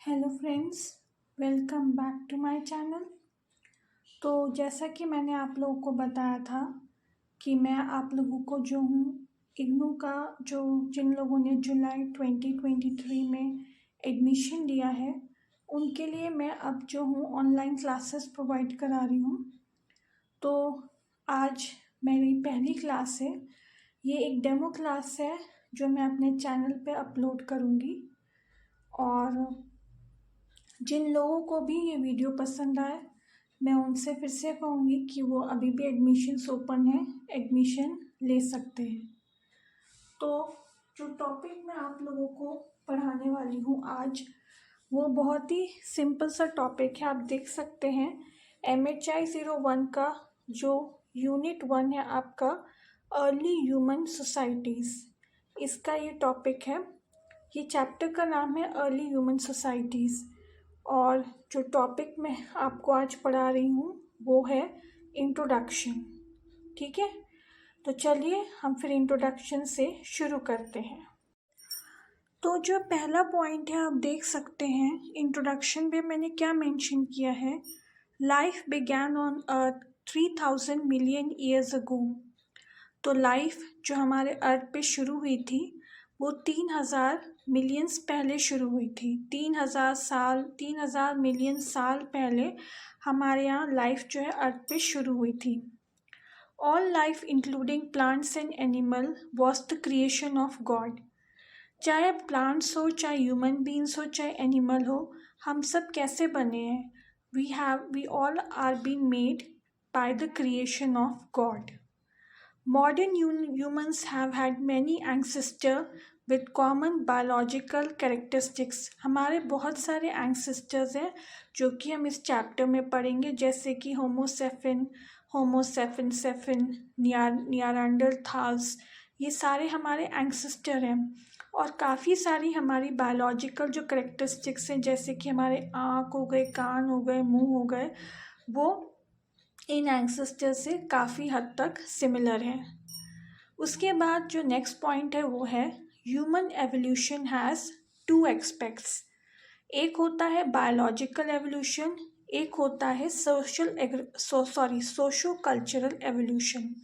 Hello friends, welcome back to my channel. तो जैसा कि मैंने आप लोगों को बताया था कि मैं आप लोगों को जो हूँ इग्नू का जो जिन लोगों ने जुलाई 2023 में एडमिशन लिया है उनके लिए मैं अब जो हूँ ऑनलाइन क्लासेस प्रोवाइड करा रही हूँ। तो आज मेरी पहली क्लास है। ये एक डेमो क्लास है जो मैं अपने चैनल पे अपलोड करूँगी। और जिन लोगों को भी ये वीडियो पसंद आए मैं उनसे फिर से कहूँगी कि वो अभी भी एडमिशन्स ओपन है, एडमिशन ले सकते हैं। तो जो टॉपिक मैं आप लोगों को पढ़ाने वाली हूँ आज वो बहुत ही सिंपल सा टॉपिक है। आप देख सकते हैं MHI 01 का जो यूनिट 1 है आपका अर्ली ह्यूमन सोसाइटीज़, इसका ये टॉपिक है। ये चैप्टर का नाम है अर्ली ह्यूमन सोसाइटीज़। और जो टॉपिक मैं आपको आज पढ़ा रही हूँ वो है इंट्रोडक्शन। ठीक है, तो चलिए हम फिर इंट्रोडक्शन से शुरू करते हैं। तो जो पहला पॉइंट है आप देख सकते हैं इंट्रोडक्शन में मैंने क्या मेंशन किया है, life began on earth 3000 million years ago. तो लाइफ जो हमारे अर्थ पे शुरू हुई थी वो 3000 मिलियंस पहले शुरू हुई थी। 3000 मिलियन साल पहले हमारे यहाँ लाइफ जो है अर्थ पे शुरू हुई थी। All life including plants and animal was the creation of God. चाहे प्लांट्स हो, चाहे ह्यूमन बींग्स हो, चाहे एनिमल हो, हम सब कैसे बने हैं? We all are been made by the creation of God. Modern humans have had many ancestors with common biological characteristics। हमारे बहुत सारे ancestors हैं जो कि हम इस चैप्टर में पढ़ेंगे, जैसे कि होमोसेफिन, नियारंडरथाल्स, ये सारे हमारे ancestor हैं। और काफ़ी सारी हमारी बायोलॉजिकल जो करेक्टरिस्टिक्स हैं, जैसे कि हमारे आँख हो गए, कान हो गए, मुंह हो गए, वो इन एंसेस्टर से काफ़ी हद तक सिमिलर है। उसके बाद जो नेक्स्ट पॉइंट है वो है human evolution has two aspects. एक होता है बायोलॉजिकल एवोल्यूशन, एक होता है सोशो कल्चरल एवोल्यूशन।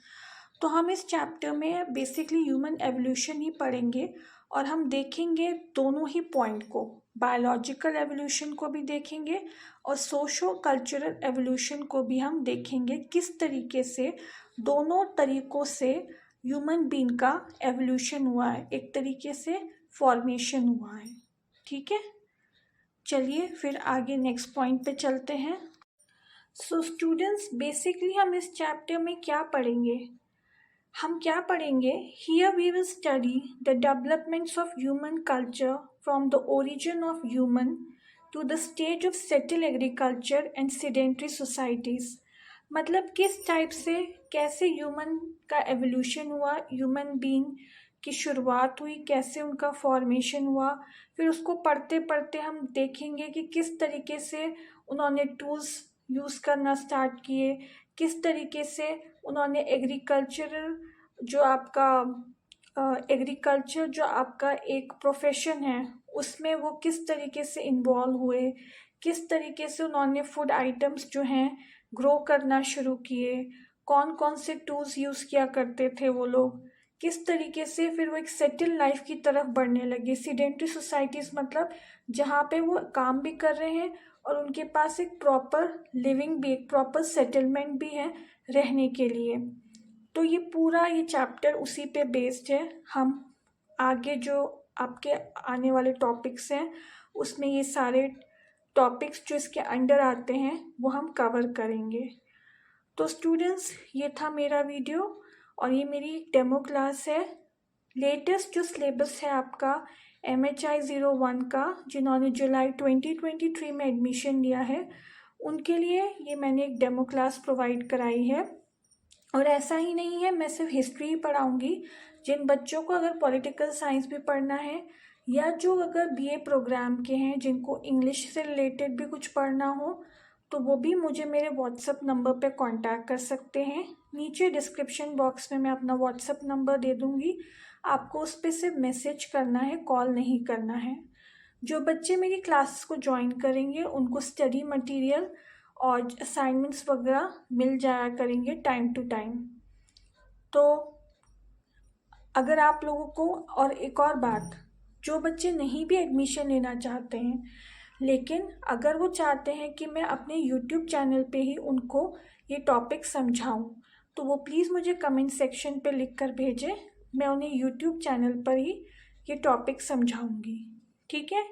तो हम इस चैप्टर में बेसिकली ह्यूमन एवोल्यूशन ही पढ़ेंगे और हम देखेंगे दोनों ही पॉइंट को, बायोलॉजिकल एवोल्यूशन को भी देखेंगे और सोशो कल्चरल एवोल्यूशन को भी हम देखेंगे, किस तरीके से दोनों तरीक़ों से ह्यूमन बीइंग का एवोल्यूशन हुआ है, एक तरीके से फॉर्मेशन हुआ है। ठीक है, चलिए फिर आगे नेक्स्ट पॉइंट पे चलते हैं। सो स्टूडेंट्स, बेसिकली हम इस चैप्टर में क्या पढ़ेंगे? Here we will study the developments of human culture from the origin of human to the stage of settle agriculture and sedentary societies. मतलब किस टाइप से कैसे ह्यूमन का एवोल्यूशन हुआ, ह्यूमन बीइंग की शुरुआत हुई, कैसे उनका फॉर्मेशन हुआ। फिर उसको पढ़ते पढ़ते हम देखेंगे कि किस तरीके से उन्होंने टूल्स यूज़ करना स्टार्ट किए, किस तरीके से उन्होंने एग्रीकल्चर जो आपका एक प्रोफेशन है उसमें वो किस तरीके से इन्वॉल्व हुए, किस तरीके से उन्होंने फूड आइटम्स जो हैं ग्रो करना शुरू किए, कौन कौन से टूल्स यूज़ किया करते थे वो लोग, किस तरीके से फिर वो एक सेटल लाइफ की तरफ बढ़ने लगे। सीडेंट्री सोसाइटीज़ मतलब जहाँ पे वो काम भी कर रहे हैं और उनके पास एक प्रॉपर लिविंग भी, एक प्रॉपर सेटलमेंट भी है रहने के लिए। तो ये पूरा ये चैप्टर उसी पे बेस्ड है। हम आगे जो आपके आने वाले टॉपिक्स हैं उसमें ये सारे टॉपिक्स जो इसके अंडर आते हैं वो हम कवर करेंगे। तो स्टूडेंट्स, ये था मेरा वीडियो और ये मेरी डेमो क्लास है। लेटेस्ट जो सिलेबस है आपका MHI 01 का, जिन्होंने जुलाई 2023 में एडमिशन लिया है उनके लिए ये मैंने एक डेमो क्लास प्रोवाइड कराई है। और ऐसा ही नहीं है मैं सिर्फ हिस्ट्री ही पढ़ाऊँगी। जिन बच्चों को अगर पॉलिटिकल साइंस भी पढ़ना है या जो अगर BA प्रोग्राम के हैं जिनको इंग्लिश से रिलेटेड भी कुछ पढ़ना हो तो वो भी मुझे मेरे व्हाट्सएप नंबर पे कांटेक्ट कर सकते हैं। नीचे डिस्क्रिप्शन बॉक्स में मैं अपना व्हाट्सएप नंबर दे दूँगी, आपको उस पर सिर्फ मैसेज करना है, कॉल नहीं करना है। जो बच्चे मेरी क्लासेस को ज्वाइन करेंगे उनको स्टडी मटेरियल और असाइनमेंट्स वगैरह मिल जाया करेंगे टाइम टू टाइम। तो अगर आप लोगों को, और एक और बात, जो बच्चे नहीं भी एडमिशन लेना चाहते हैं लेकिन अगर वो चाहते हैं कि मैं अपने यूट्यूब चैनल पे ही उनको ये टॉपिक समझाऊं, तो वो प्लीज़ मुझे कमेंट सेक्शन पे लिख कर भेजें। मैं उन्हें यूट्यूब चैनल पर ही ये टॉपिक समझाऊंगी, ठीक है।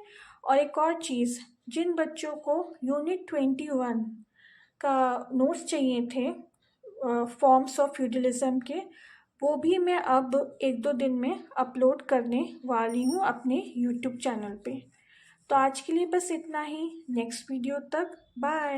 और एक और चीज़, जिन बच्चों को यूनिट 21 का नोट्स चाहिए थे फॉर्म्स ऑफ फ्यूडलिज्म के, वो भी मैं अब 1-2 दिन में अपलोड करने वाली हूँ अपने यूट्यूब चैनल पे। तो आज के लिए बस इतना ही। नेक्स्ट वीडियो तक बाय।